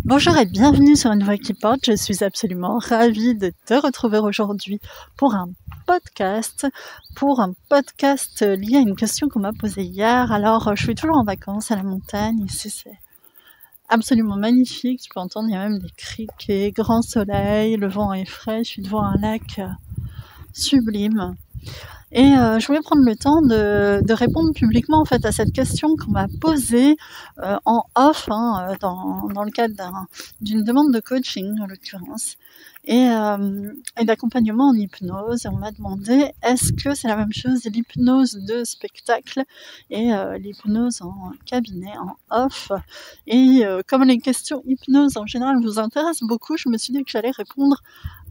Bonjour et bienvenue sur Une Voix qui porte. Je suis absolument ravie de te retrouver aujourd'hui pour un podcast lié à une question qu'on m'a posée hier. Alors, je suis toujours en vacances à la montagne. Ici, c'est absolument magnifique. Tu peux entendre, il y a même des criquets, grand soleil, le vent est frais. Je suis devant un lac sublime. Et je voulais prendre le temps de répondre publiquement en fait à cette question qu'on m'a posée en off, dans le cadre d'une demande de coaching en l'occurrence, et d'accompagnement en hypnose. Et on m'a demandé est-ce que c'est la même chose l'hypnose de spectacle et l'hypnose en cabinet, en off. Et comme les questions hypnose en général vous intéressent beaucoup, je me suis dit que j'allais répondre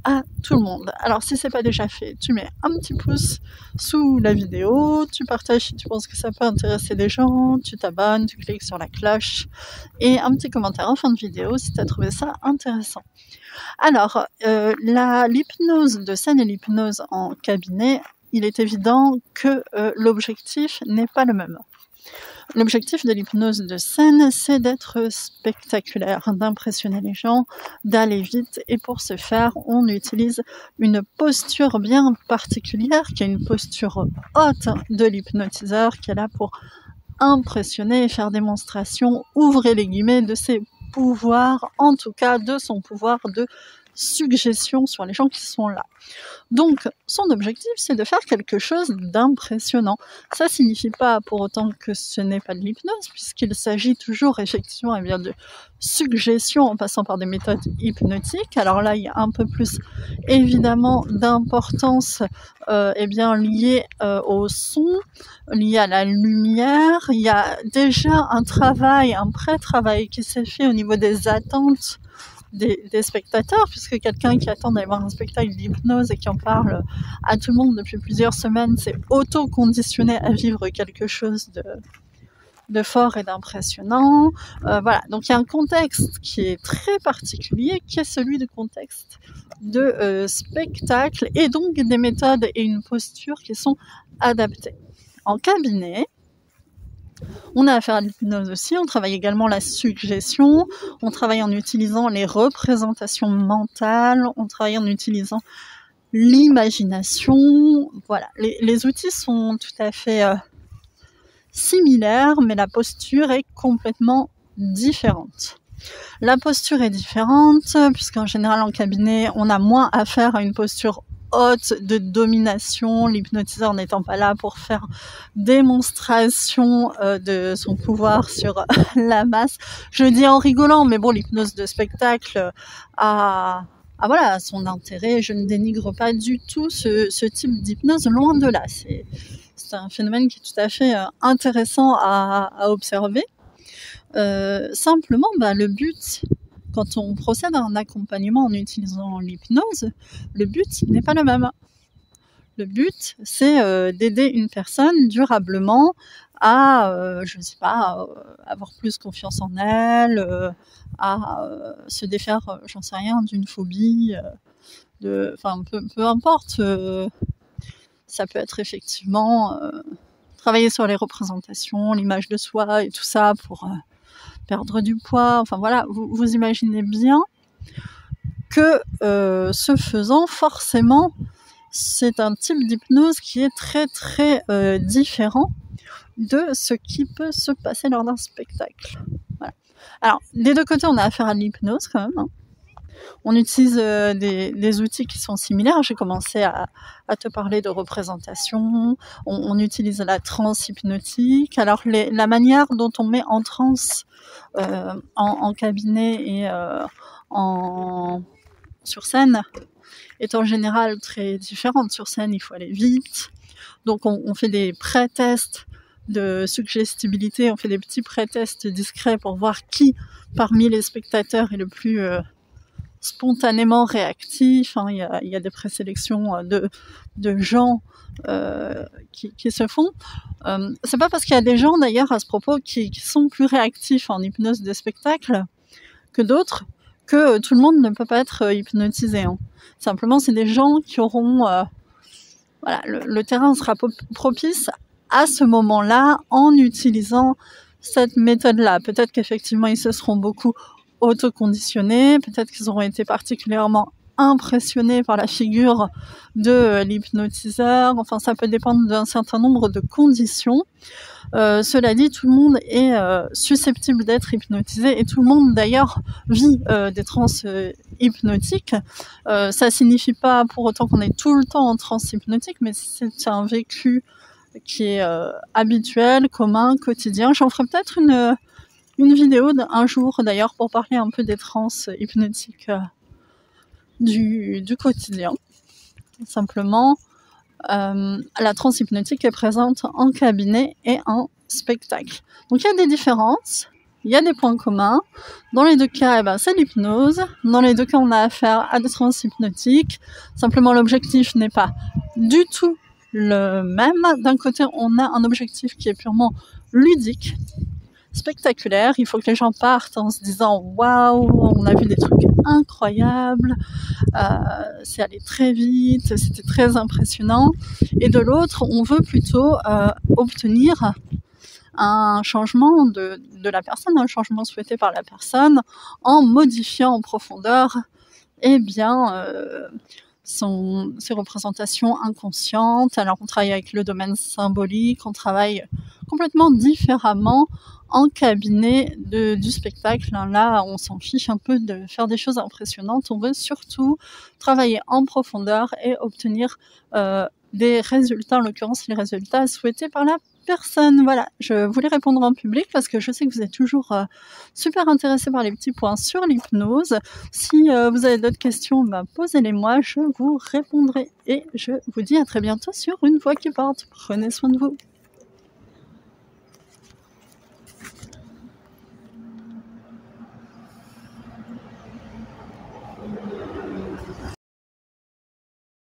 à tout le monde. Alors si c'est pas déjà fait, tu mets un petit pouce sous la vidéo, tu partages si tu penses que ça peut intéresser des gens, tu t'abonnes, tu cliques sur la cloche et un petit commentaire en fin de vidéo si tu as trouvé ça intéressant. Alors, l'hypnose de scène et l'hypnose en cabinet, il est évident que l'objectif n'est pas le même. L'objectif de l'hypnose de scène, c'est d'être spectaculaire, d'impressionner les gens, d'aller vite. Et pour ce faire, on utilise une posture bien particulière, qui est une posture haute de l'hypnotiseur, qui est là pour impressionner et faire démonstration, ouvrez les guillemets, de ses pouvoirs, en tout cas de son pouvoir de suggestion sur les gens qui sont là. Donc, son objectif, c'est de faire quelque chose d'impressionnant. Ça signifie pas pour autant que ce n'est pas de l'hypnose, puisqu'il s'agit toujours effectivement de suggestion en passant par des méthodes hypnotiques. Alors là, il y a un peu plus évidemment d'importance liée au son, liée à la lumière. Il y a déjà un pré-travail qui s'est fait au niveau des attentes des spectateurs, puisque quelqu'un qui attend d'aller voir un spectacle d'hypnose et qui en parle à tout le monde depuis plusieurs semaines, c'est auto-conditionné à vivre quelque chose de fort et d'impressionnant. Voilà, donc il y a un contexte qui est très particulier, qui est celui du contexte de spectacle, et donc des méthodes et une posture qui sont adaptées. En cabinet, on a affaire à l'hypnose aussi, on travaille également la suggestion, on travaille en utilisant les représentations mentales, on travaille en utilisant l'imagination. Voilà, les outils sont tout à fait similaires, mais la posture est complètement différente. La posture est différente, puisqu'en général en cabinet, on a moins affaire à une posture haute de domination, l'hypnotiseur n'étant pas là pour faire démonstration de son pouvoir sur la masse. Je le dis en rigolant, mais bon, l'hypnose de spectacle a son intérêt. Je ne dénigre pas du tout ce type d'hypnose, loin de là. C'est un phénomène qui est tout à fait intéressant à observer. Simplement, le but, quand on procède à un accompagnement en utilisant l'hypnose, le but n'est pas le même. Le but, c'est d'aider une personne durablement à, avoir plus confiance en elle, à se défaire, j'en sais rien, d'une phobie, peu importe. Ça peut être effectivement travailler sur les représentations, l'image de soi et tout ça pour perdre du poids. Enfin voilà, vous imaginez bien que ce faisant, forcément, c'est un type d'hypnose qui est très très différent de ce qui peut se passer lors d'un spectacle. Voilà. Alors, des deux côtés, on a affaire à l'hypnose quand même. On utilise des outils qui sont similaires. J'ai commencé à te parler de représentation. On utilise la transe hypnotique. Alors, la manière dont on met en transe en cabinet et sur scène est en général très différente. Sur scène, il faut aller vite. Donc, on fait des pré-tests de suggestibilité. On fait des petits pré-tests discrets pour voir qui, parmi les spectateurs, est le plus spontanément réactif. Il y a des présélections de gens qui se font. C'est pas parce qu'il y a des gens d'ailleurs à ce propos qui sont plus réactifs en hypnose de spectacle que d'autres que tout le monde ne peut pas être hypnotisé. Simplement, c'est des gens qui auront le terrain sera propice à ce moment-là en utilisant cette méthode-là. Peut-être qu'effectivement, ils se seront beaucoup autoconditionnés, peut-être qu'ils auront été particulièrement impressionnés par la figure de l'hypnotiseur. Enfin, ça peut dépendre d'un certain nombre de conditions. Cela dit, tout le monde est susceptible d'être hypnotisé et tout le monde d'ailleurs vit des transes hypnotiques. Ça signifie pas pour autant qu'on est tout le temps en transe hypnotique, mais c'est un vécu qui est habituel, commun, quotidien. J'en ferai peut-être une vidéo un jour d'ailleurs pour parler un peu des transes hypnotiques du quotidien. Simplement, la transe hypnotique est présente en cabinet et en spectacle. Donc il y a des différences, il y a des points communs. Dans les deux cas, c'est l'hypnose. Dans les deux cas, on a affaire à des trans hypnotiques. Simplement, l'objectif n'est pas du tout le même. D'un côté, on a un objectif qui est purement ludique, spectaculaire. Il faut que les gens partent en se disant « Waouh, on a vu des trucs incroyables, c'est allé très vite, c'était très impressionnant. » Et de l'autre, on veut plutôt obtenir un changement de la personne, un changement souhaité par la personne, en modifiant en profondeur ses représentations inconscientes. Alors on travaille avec le domaine symbolique, on travaille complètement différemment en cabinet du spectacle. Là, on s'en fiche un peu de faire des choses impressionnantes. On veut surtout travailler en profondeur et obtenir des résultats, en l'occurrence les résultats souhaités par la personne. Voilà, je voulais répondre en public parce que je sais que vous êtes toujours super intéressés par les petits points sur l'hypnose. Si vous avez d'autres questions, posez-les-moi, je vous répondrai. Et je vous dis à très bientôt sur Une Voix qui porte. Prenez soin de vous.